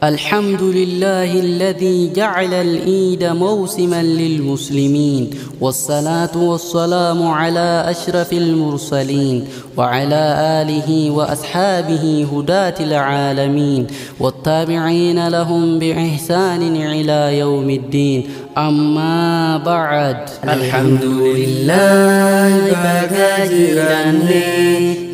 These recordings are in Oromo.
الحمد لله الذي جعل العيد موسما للمسلمين، والصلاة والسلام على أشرف المرسلين وعلى آله وأصحابه هداة العالمين والتابعين لهم بإحسان إلى يوم الدين. أما بعد، الحمد لله بagajiranne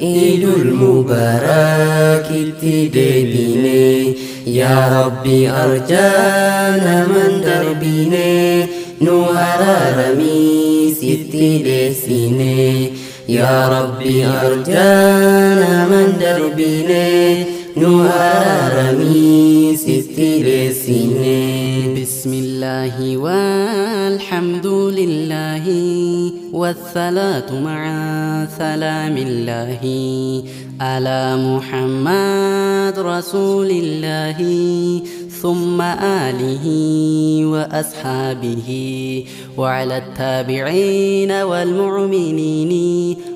Idul Mubarak itti deebine Ya Rabbi arjana man darbine nu ararami sitti desine Ya Rabbi arjana man darbine nu ararami sitti desine بسم الله والحمد لله والصلاة مع سلام الله على محمد رسول الله ثم آله وأصحابه وعلى التابعين والمؤمنين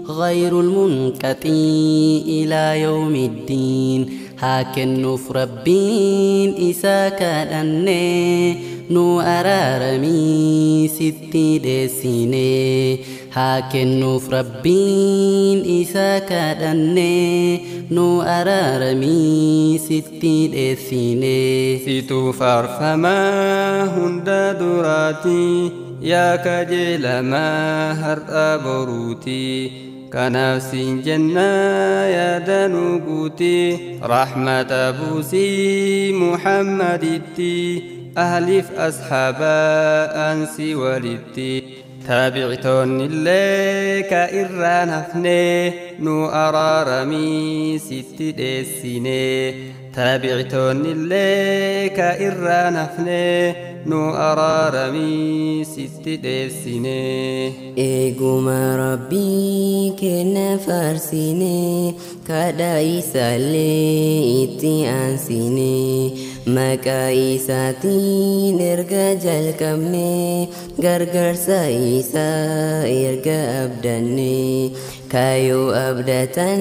غير المنقطع إلى يوم الدين. هاكن نفربين إسا كادني نو أرارمي ستي دسيني هاكن نفربين إسا كادني نو أرارمي ستي دسيني situ farfama hunda durati ya kajelama har'a boruti كنفس جنة يا دنوبوتي رحمة أبوسي محمد التي أهلف أصحاب أنسي ولدتي تابعتون الليك إران هفني نو أرارمي ست دسيني تابعتون الليك إران هفني نو أرارمي ست دسيني إيقوما ربي كنا فارسيني كادا إيسالي إتي أنسيني مكا إيساتي نرقا جالكمني غرغر سايسا إرقا أبداني كايو أبدتن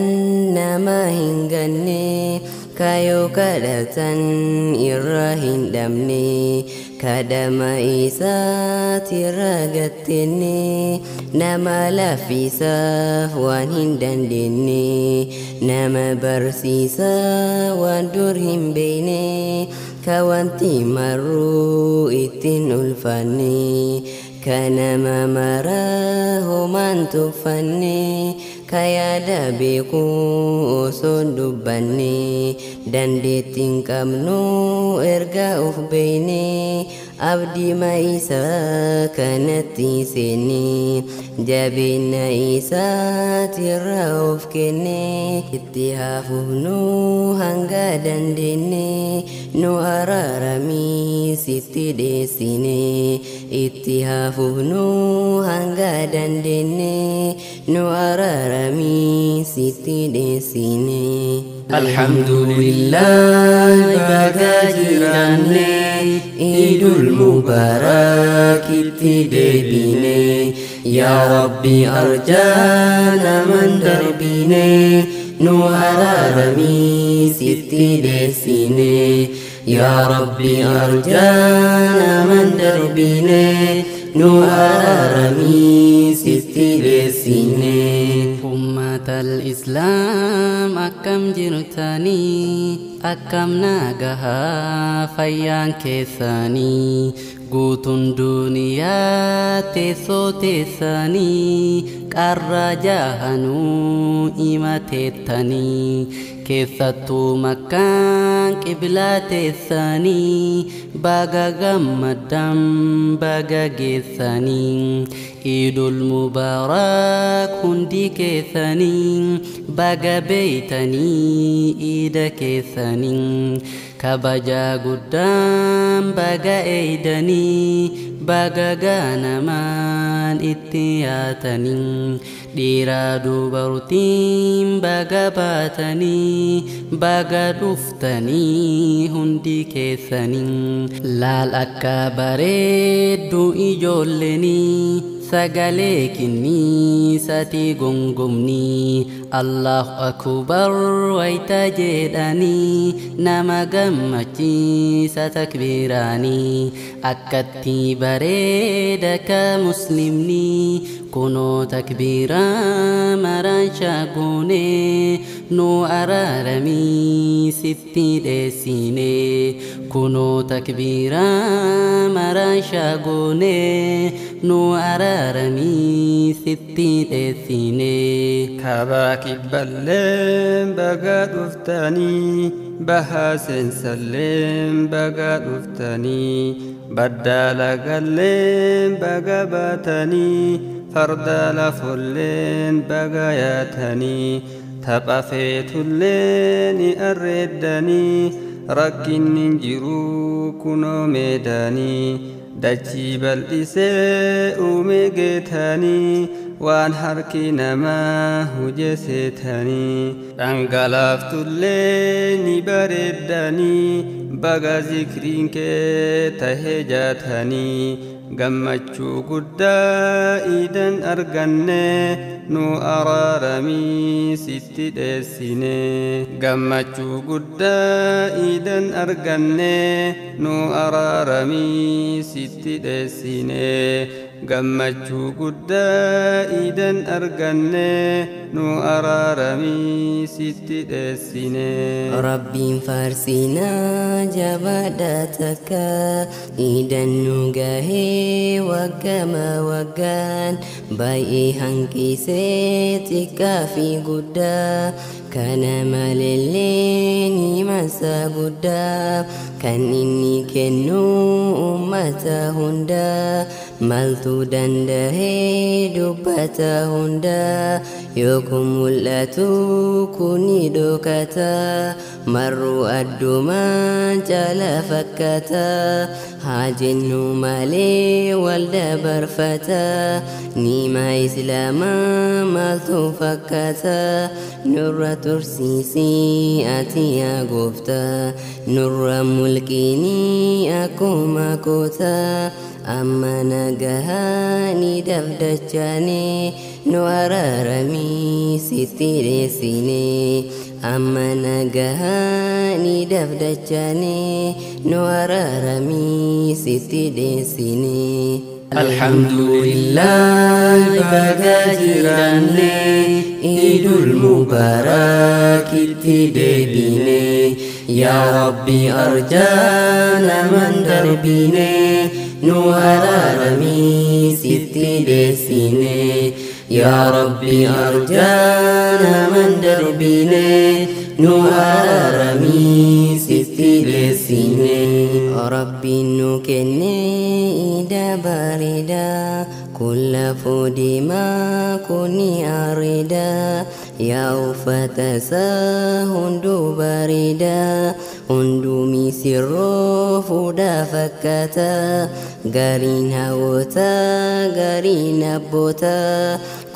نما هنغني kayo kadatan irahin damni kadama isa tiragattini nama lafisa wan hindan dini nama barsisa wan durhim bini kawanti maru itin ulfani kana mamara human tufani kaya dabiku usun dubani dan ditingkamnu erga ufbeni abdi maisa kanati sini jabina isa tirauf kini ittihafunu hangga dan dini nu ararami siti desini ittihafunu hangga dan dini nu ararami siti desini Alhamdulillah bagajiranne Idul Mubarak itti deebine Ya Rabbi arjana man darbine nu ararami sitti desine Ya Rabbi arjana man darbine nu ararami sitti desine أمة الإسلام أكم جرتني أكم ناقها فيان كيساني قوتن دنيا تسو تساني كالرجاهنو إما تتني كيفتو مكان كبلات الثاني baga gammadam baga geessanii Idul Mubarak hundi keessanii baga beeytanii iida keessanii kabaja guddaan baga eeydanii baga gaanamaan itti yaatanii dhiiraa dubartiin baga baatanii baga dhuftanii hundi keessanii laal akka bareeddu ijoollenii sagalee kinniisati gongomni Allahu akbar wayta jedhanii nama gammachiisa takbiiraanii akkatti bareeda ka muslimni kunoo takbiiraa maraan shaagoone nu araaramii sitti dheessine kunoo takbiiraa maraan shaagoone nu araaramii sitti dheessine kabaaki balleen baga dhuftanii bahaa seensalleen baga dhuftanii baddaala galleen baga baatanii farda lafolleen baga yaatanii tapha feetulleen arreeddanii rakkinni jiru kunoo meedanii dachii bal'isee uume geetanii waan harki namaa hojjesetanii dhangalaftullee ni bareeddanii baga zikriin kee tahee jaatanii gammachuu guddaa idan arganne nu araaramii sitti dheessine gammachuu guddaa idan arganne nu araaramii sitti dheessine gammachuu guddaa idan arganne nu araaramii sitti dheessine rabbiin faarsinaa jabaadha takka idan nu gahee waggama waggaan baay'ee hanqisee xiqqaa fi guddaa kana malillee ni masa guddaa kan inni kennu ummata hundaa maltu dandahee dubbata hundaa yookum mul'atu kuni dhokata marru addumaan caala fakkata haa jennu malee wal dabarfata nima islaamaa maaltu fakkata nurra tursiisii ati yaa gooftaa nurra mulqinii akkuma koota amma nagahaa ni dabdachaane nu araaramii sitti dheessine amma nagahaa ni dabdachaane nu araaramii sitti dheessine alhamdulillah baga jiranne idul mubarak itti deebine yaa rabbi arjaana man darbine nu araaramii sitti dheessine yaa rabbi arjaana man darbine nu araaramii sitti dheessine rabbiin nu kenne ida bareeda kulla fuudhimaa kuni arida yaa uffata isaa hunduu bareeda hunduu misirroo fuudha fakkaata gariin hawwata gariin abboota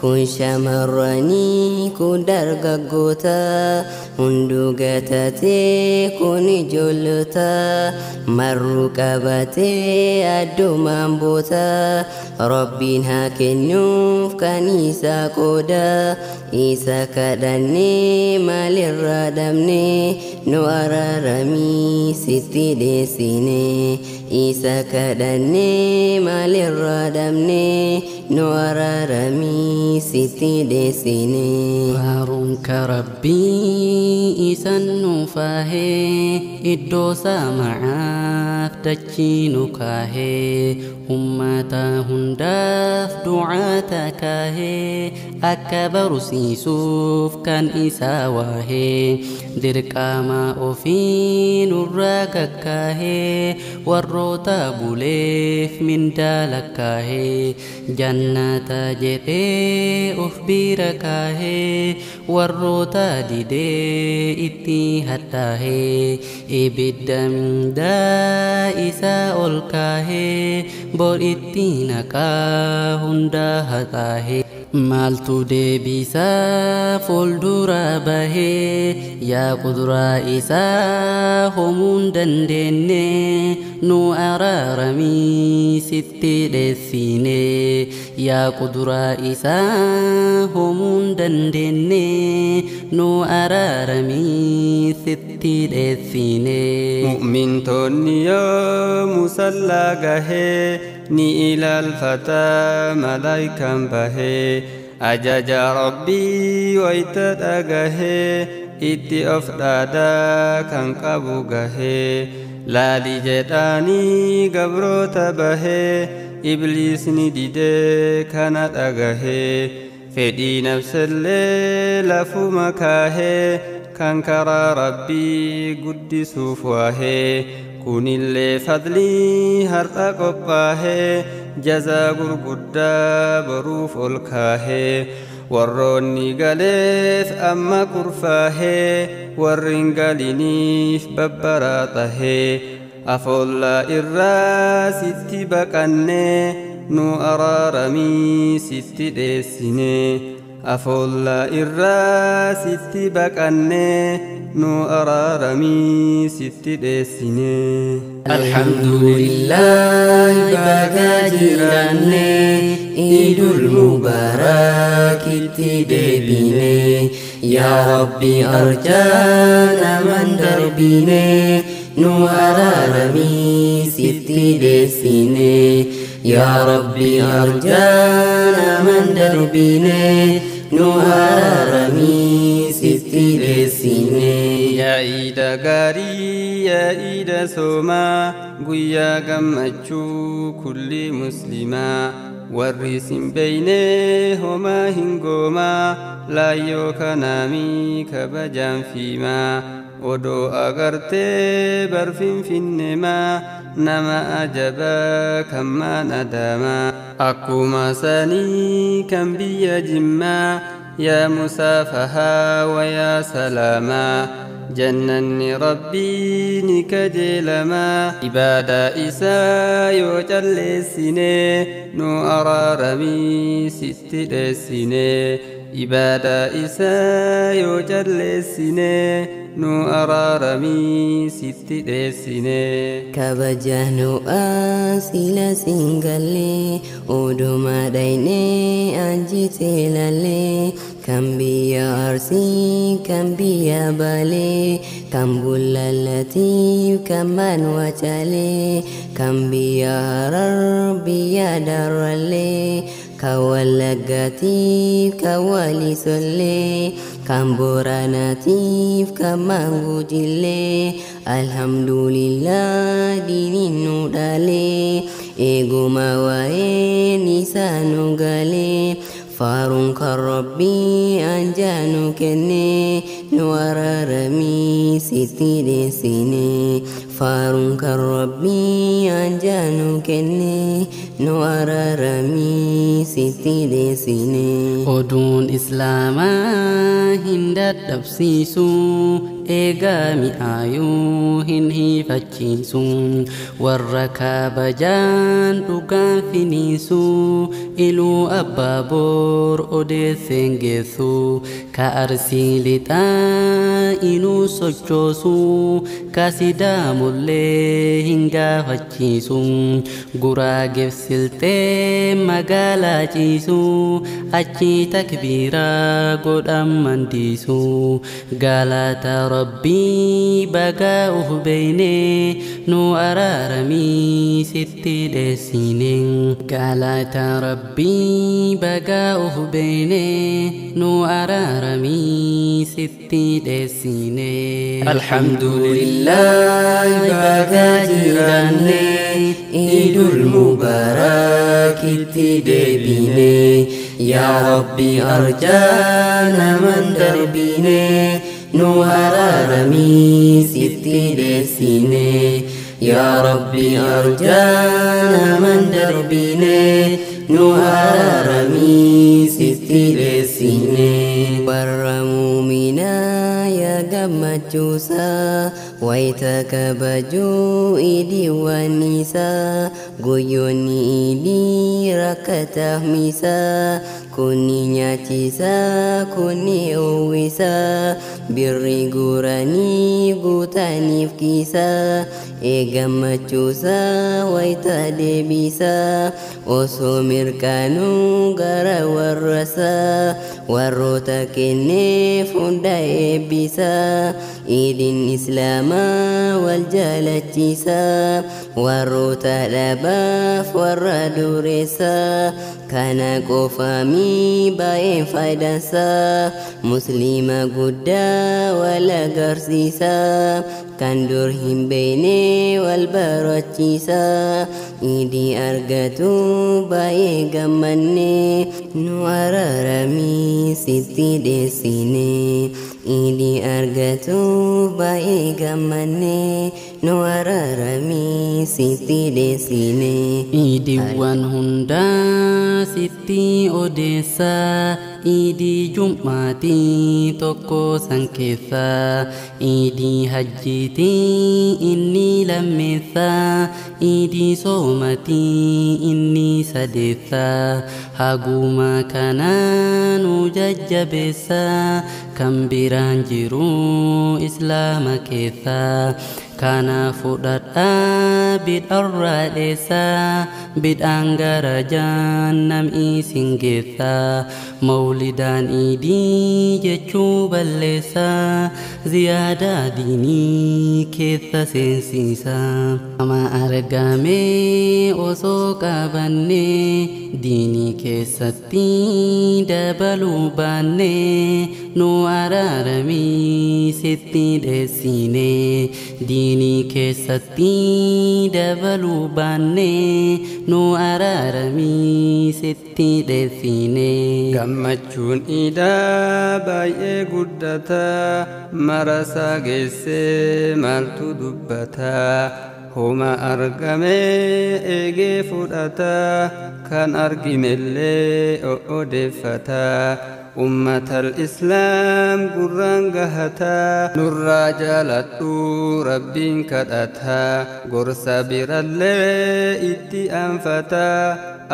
kun shamarranii kun dargaggoota hunduu gatatee kun ijoollota marru qabatee addumaan boota rabbiin haa kennuuf kan isaa qooda isa kadhannee maalirraa dhabne nu araaramii sitti dheessine isa kadhannee maalirraa dhabne nu araaramii sitti dheessine Haarunka rabbii isan nuufahee iddoo saamacaaf dachii nu kaahee ummata hundaaf du'aa takaahee akka barsiisuuf kan isaa waahee dirqama ofii nurraa kakkaahee warroota buleef mindaa lakkaahee jannata jedhee of bira kaahee warroota didee itti hadhaahee ibidda mindaa isaa ol kaahee bor itti naqaa hunda haxaahee maaltu deebisaa fuuldura bahee yaa quduraa isaa homuun dandeenye nu araaramii sitti dheessine yaa quduraa isaa homuun dandeenye nu araaramii sitti dheessine. Mu'mintoonni yoo musallaa gahee ni ilaalfata malaayikaan bahee ajaja rabbii wayta dhagahee itti of dhaadaa kan qabu gahee laali jedhaanii gabroota bahee ibliisni didee kana dhagahee fedhii nafsallee lafuma kaahee kan karaa rabbii guddisuuf waahee kunillee fadlii har'a qophaahee jazaa gurguddaa boruuf ol kaahee warroonni galeef amma kurfaahee warri hin galiniif babbaraaxahee afoollaa irraa sitti baqannee nu araaramii sitti dheessinee afoollaa irraa sitti baqannee nu araaramii sitti dheessinee. Alhamdulillah baga jiranne Idul Mubarak itti deebine yaa Rabbi arjana man darbine nu araaramii sitti dheessine yaa Rabbi arjana man darbine nu araaramii sitti dheessine. Yaa Iida gaarii yaa Iida soomaa guyyaa gammachuu kulli muslimaa warri sin beeyne homaa hin goomaa laayyoo kanaamii kabajaan fiimaa odoo agartee barfinfinnemaa nama ajabaa kan maan adaamaa akkuma sanii kan biyya jimmaa yaa musaafahaa wayaa salaamaa jannanni rabbii ni kajeelamaa ibaadaa isaa yoo calleessinee nu araaramii sitti dheessinee ibaadaa isaa yoo calleessinee nu araaramii sitti dheessinee. Kabajanu asila singalee oduma dhaynee anjitee lalee kan biyya arsii kan biyya balee kan bullallatiif kan manwacalee kan biyya harar biyya darallee kan wallaggaatiif kan waliisollee kan booranaatiif kan maangujillee alhamdulillah diiniin nu dhalee eeguma waa'een isaa nu galee faaruun kan rabbii anjaa nu kenne nu araaramii sitti dheessine faaruun kan rabbii anjaa nu kenne nu araaramii sitti dheessine. Oduun islaamaa hin dadhabsiisu eegaa mi'aayuu hin hiifachiisu warra kabajaan dhugaan finiisu iluu abbaa boor odeesseen geessu ka arsii lixaa inuu sochoosu ka sidaamullee hin gaafachiisu guraageef siltee magaalaa ciisu achi takbiiraa godhan mandiisu galata rabbii bagaa uf beeyne nu araaramii sitti dheessine galata rabbii bagaa uf beeyne nu araaramii sitti dheessine. Alhamdulillah baga jiranne Idul Mubarak itti deebine yaa Rabbi arjana man darbine nu araaramii sitti dheessine yaa Rabbi arjana man darbine nu araaramii sitti dheessine. Warra muuminaa yaa gammachuusaa wayita kabajuu idiiwwaniisaa guyyoonni idii rakkataaf miisaa kunni nyaachisa kunni uwwisa birri guranii guutaniif kiisa eegammachuusa wayita deebisa osoo mirkaanuu gara warrasa warroota kenneef hunda eebbisa iidin islaamaa wal jaalachiisa warroota dhabaaf warra dureessa kana qofaami baay'een faayidaansa musliima guddaa wal agarsiisa kan dur hin beekne wal barachiisa iidii argatu baay'ee gammanne nu araarami sitti deessine iidii argatu baay'ee gammanne nu araarami sitti deessine iidiiwwan hundaa sitti odeessa iidii jummaatii tokko san keessa iidii hajjiitii inni lammeessa iidii soomatii inni sadeessa haguma kanaa nu jajjabeessa kan biraan jiru islaama keessa kana fudhadhaa bid'arraa dheessa bid'aan gara jahannam isin geessa mawlidaan iidii jechuu balleessa ziyaadaa diinii keessa seensiisa ama argame osoo qabanne diinii keessatti dabaluu baanne nu araarami sitti dheessine diinii keessatti dabaluu baanne nu araarami sitti dheessine gammachuun iidaa baay'ee guddata marasaa geessee maaltu dubbata homa argame eegee fudhata kan argimellee odeeffata ummatal islaam gurraan gahata nurraa jaaladhu rabbiin kadhata gorsa birallee itti anfata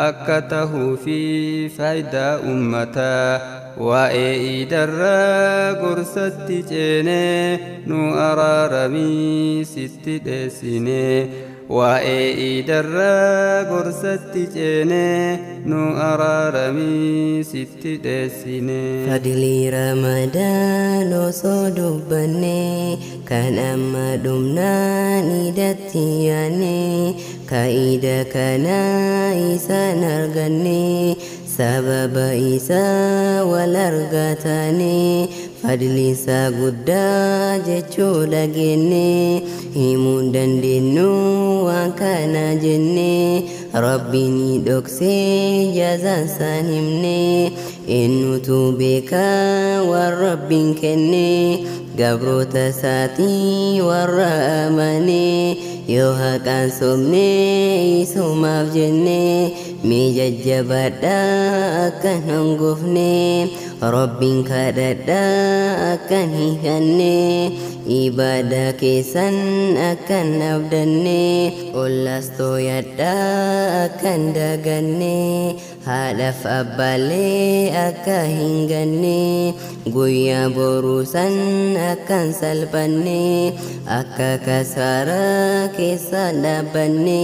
akka tahuu fi faayidaa ummata waa'ee iidarraa gorsatti ceene nu araaramii sitti dheessine waa'ee iidarraa gorsatti ceene nu araaramii sitti dheessine fadlii ramadaan osoo dubbanne kan amma dhumnaan iidatti yaanne ka iida kana isaan arganne sababa isaa wal argatane fadliisa guddaa jechuu dhagenne himuun dandeenyu waan kana jenne rabbiin dhoksee jazaan san himne eenyutu beekaa waan rabbiin kenne gabroota isaatii warra amane yoo haqaan sobne isumaaf jenne mee jajjabaadhaa akkan hangofne rabbiin kadhadhaa akkan hiikanne ibadaa keessan akkan abdanne ollas tooyadhaa akkan daganne haadhaaf abbaallee akka hin ganne guyyaa boruusan akkan salphanne akka kasaaraa keessa dhaabbanne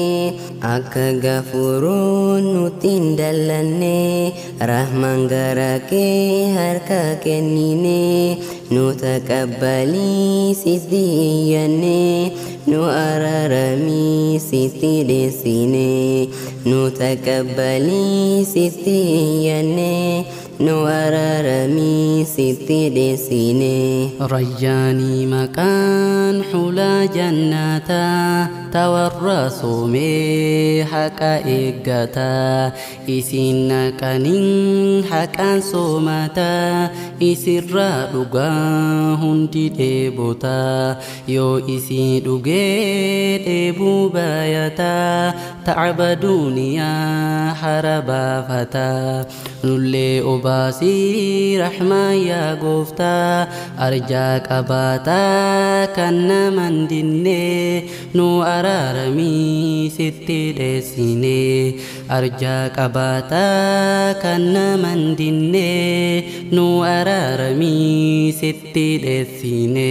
akka gafuuruun nutti hin dallanne rahman gara kee harka kennine nu taqabbalii sitti iyyanne nu araaramii sitti dheessine nu taqabbalii sitti iyyanne nu araaramii sitti dheessine rayyaanii maqaan hulaa jannataa tawarra soomee haqa eeggataa isin naqaniin haqaan soomataa isirraa dhugaa hundi dheebotaa yoo isii dhugee dheebuu baayataa tacba duuniyaa hara baafataa nullee obaasii rahmaa yaa gooftaa arjaa qabaataa kan naman dinne nu araarami sitti dheessine arjaa qabaataa kan naman dinne nu araarami sitti dheessine.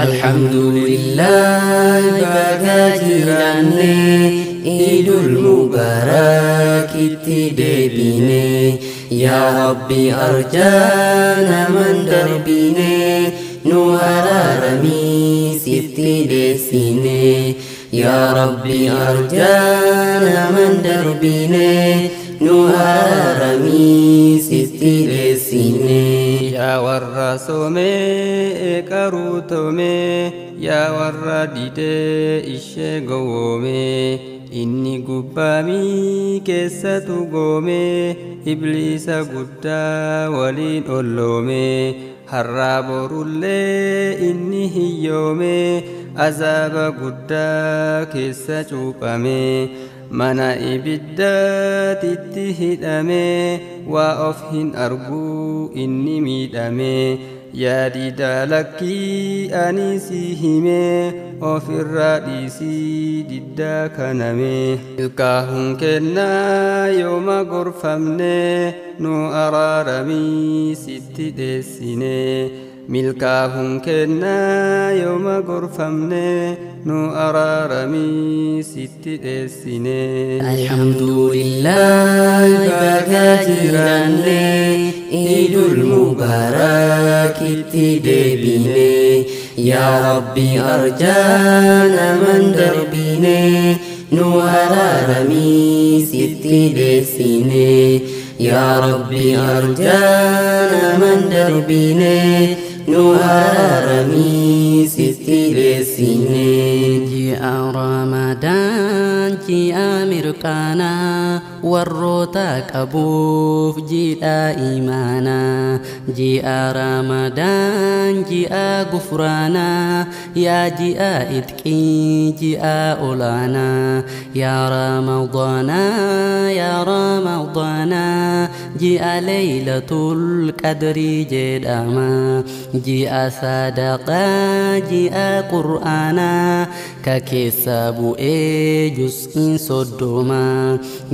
Alhamdulillah baga jiraanne Idul Mubarak itti deebine yaa Rabbi arjaa naman darbine nu araarami sitti dheessine yaa Rabbi arjaa naman darbine nu araarami sitti dheessine. yaa warra soomee qaruutomee yaa warra didee ishee gowwoomee inni gubbaamii keessatu goomee ibliisa guddaa waliin olloomee har'aa borullee inni hiyyoomee azaaba guddaa keessa cuuphamee mana ibiddaatitti hidhamee waa of hin arguu inni miidhamee yaadi daalakkii ani si himee ofirraa dhiisii diddaa kanamee ilkaahun kennaa yooma gorfamnee nu araaramii sitti dheessinee milkaahun kennaa yooma gorfamnee nu araaramii sitti dheessinee. Alhamdulillah baga jiraanne Idul Mubarak itti deebine yaa Rabbi arjaa naman darbine nu araaramii sitti dheessine yaa Rabbi arjaa naman darbine nu araarami sitti dheessine. Ji'a Ramadaan ji'a mirqaanaa warroota qabuuf ji'a imaanaa ji'a Ramadaan ji'a gufraanaa yaa ji'a itqii ji'a olaanaa yaa Ramadaanaa yaa Ramadaanaa ji'a Laylatul Qadrii jedhama ji'a sadaqaa ji'a qur'aanaa ka keessa bu'ee juz'iin soddoma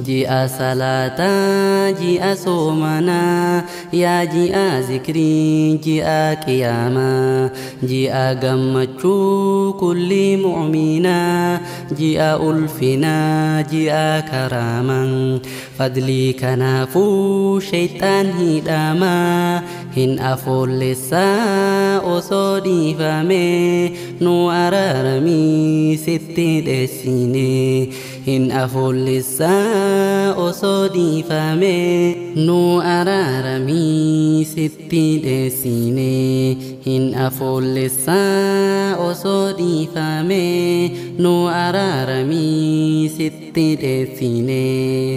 ji'a salaataa ji'a soomanaa yaa ji'a zikrii ji'a qiyaamaa ji'a gammachuu kulli mu'minaa ji'a ulfinaa ji'a karaaman fadlii kanaafuu shayxaan hidhamaa hin afoolleessaa osoo dhiifamee nu araaramii sitti dheessine hin afoolleessaa osoo dhiifamee nu araaramii sitti dheessine hin afoolleessaa osoo dhiifamee nu araaramii sitti dheessine.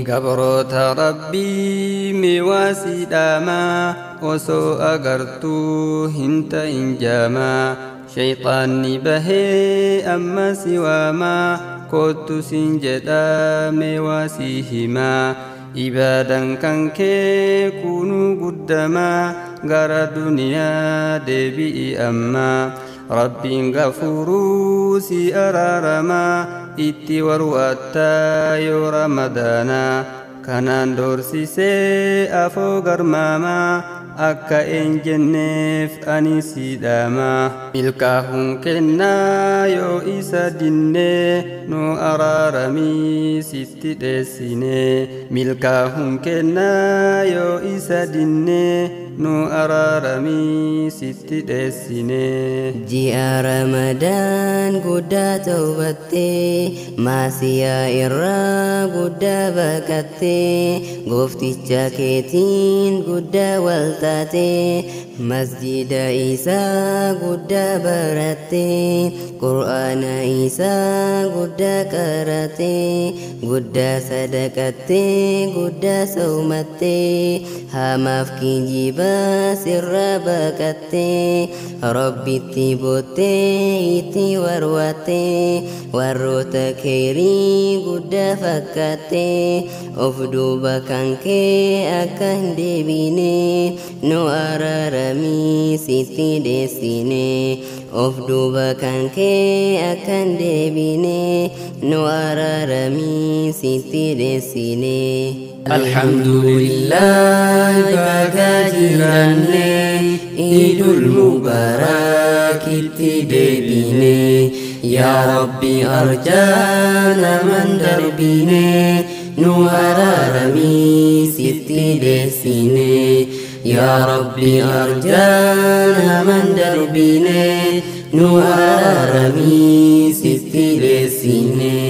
Gabroota Rabbii miwaasiidhaamaa osoo agartuu hin ta'in jaamaa shayxaanni bahee amma si waamaa kottu sin jedhaa miwaasii himaa ibaadan kan kee kunuu guddamaa gara duniyaa deebi'i ammaa rabbiin gafuuruu si araaramaa itti warwaattaa yoo ramadaanaa kanaan doorsisee afoo garmaamaa akka een jenneef ani siidhaamaa milkaahun kennaa yoo isa dinnee nu araaramii sitti dheessinee milkaahun kennaa yoo isa dinnee nu araaramii sitti dheessinee. Ji'a Ramadaan guddaa tawbattee maasiyaa irraa guddaa baqattee goofticha keetiin guddaa waltaatee masjida isaa guddaa barattee qur'aana isaa guddaa qarattee guddaa sadaqattee guddaa soomattee hamaaf kijibaa sirraa baqattee rabbitti boottee itti warwaattee warroota keerii guddaa fakkaattee of duuba kan kee akka hin deebine nu araaramii sitti dheessine of duuba kan kee akkan deebine nu araarami sitti dheessine. Alhamdulillah baga jiranne Idul Mubarak itti deebine Ya Rabbi arjana man darbine nu araarami sitti dheessine Ya Rabbi arjana man darbine nu araarami sitti dheessine.